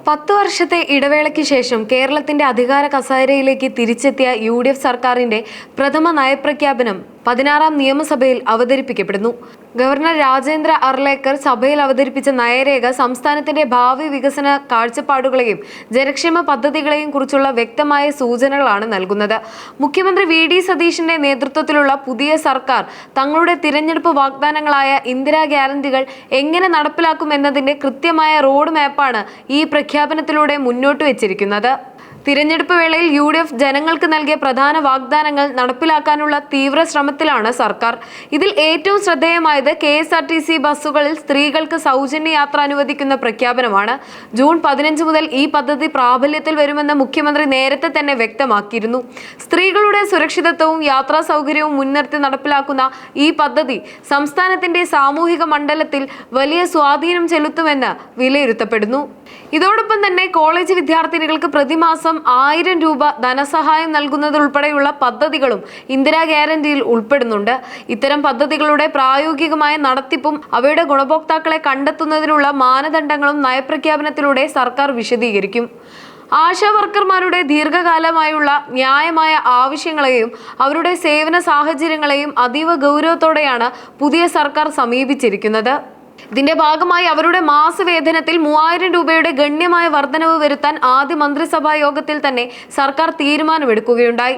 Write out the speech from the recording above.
10 വർഷത്തെ ഇടവേളയ്ക്ക് ശേഷം കേരളത്തിന്റെ അധികാര കസേരയിലേക്ക് തിരിച്ചെത്തിയ UDF സർക്കാരിന്റെ പ്രഥമ നയപ്രഖ്യാപനം 16ാം നിയമസഭയിൽ അവതരിപ്പിക്കപ്പെടുന്നു. ഗവർണർ രാജേന്ദ്ര അർലേക്കർ സഭയിൽ അവതരിപ്പിച്ച നയരേഖ സംസ്ഥാനത്തിന്റെ ഭാവി വികസന കാഴ്ചപ്പാടുകളെയും ജനക്ഷേമ പദ്ധതികളെയും കുറിച്ചുള്ള വ്യക്തമായ സൂചനകളാണ് നൽകുന്നത്. മുഖ്യമന്ത്രി VD സതീശന്റെ നേതൃത്വത്തിലുള്ള പുതിയ സർക്കാർ തങ്ങളുടെ തിരഞ്ഞെടുപ്പ് വാഗ്ദാനങ്ങളായ ഇന്ദിരാ ഗ്യാരണ്ടികൾ എങ്ങനെ നടപ്പിലാക്കുമെന്നതിന്റെ കൃത്യമായ റോഡ് മാപ്പാണ് ഈ പ്രഖ്യാപനത്തിലൂടെ മുന്നോട്ട് വെച്ചിരിക്കുന്നത്. തിരഞ്ഞെടുപ്പ് വേളയിൽ UDF ജനങ്ങൾക്ക് നൽകിയ പ്രധാന വാഗ്ദാനങ്ങൾ നടപ്പിലാക്കാനുള്ള തീവ്ര ശ്രമത്തിലാണ് സർക്കാർ. ഇതിൽ ഏറ്റവും ശ്രദ്ധേയമായത് KSRTC ബസ്സുകളിൽ സ്ത്രീകൾക്ക് സൗജന്യ യാത്ര അനുവദിക്കുന്ന പ്രഖ്യാപനമാണ്. ജൂൺ 15 മുതൽ ഈ പദ്ധതി പ്രാബല്യത്തിൽ വരുമെന്ന് മുഖ്യമന്ത്രി നേരത്തെ തന്നെ വ്യക്തമാക്കിയിരുന്നു. സ്ത്രീകളുടെ സുരക്ഷിതത്വവും യാത്രാ സൗകര്യവും മുൻനിർത്തി നടപ്പിലാക്കുന്ന ഈ പദ്ധതി സംസ്ഥാനത്തിന്റെ സാമൂഹിക മണ്ഡലത്തിൽ വലിയ സ്വാധീനം ചെലുത്തുമെന്ന് വിലയിരുത്തപ്പെടുന്നു. ഇതോടൊപ്പം തന്നെ കോളേജ് വിദ്യാർത്ഥിനികൾക്ക് പ്രതിമാസം 1000 രൂപ ധനസഹായം നൽകുന്നതുൾപ്പെടെയുള്ള പദ്ധതികളും ഇന്ദിരാ ഗ്യാരണ്ടിയിൽ ഉൾപ്പെടുന്നുണ്ട്. ഇത്തരം പദ്ധതികളുടെ പ്രായോഗികമായ നടത്തിപ്പും അവയുടെ ഗുണഭോക്താക്കളെ കണ്ടെത്തുന്നതിനുള്ള മാനദണ്ഡങ്ങളും നയപ്രഖ്യാപനത്തിലൂടെ സർക്കാർ വിശദീകരിക്കും. ആശാ വർക്കർമാരുടെ ദീർഘകാലമായുള്ള ന്യായമായ ആവശ്യങ്ങളെയും അവരുടെ സേവന സാഹചര്യങ്ങളെയും അതീവ ഗൗരവത്തോടെയാണ് പുതിയ സർക്കാർ സമീപിച്ചിരിക്കുന്നത്. ഇതിന്റെ ഭാഗമായി അവരുടെ മാസവേതനത്തിൽ 3000 രൂപയുടെ ഗണ്യമായ വർധനവ് വരുത്താൻ ആദ്യ മന്ത്രിസഭാ യോഗത്തിൽ തന്നെ സർക്കാർ തീരുമാനമെടുക്കുകയുണ്ടായി.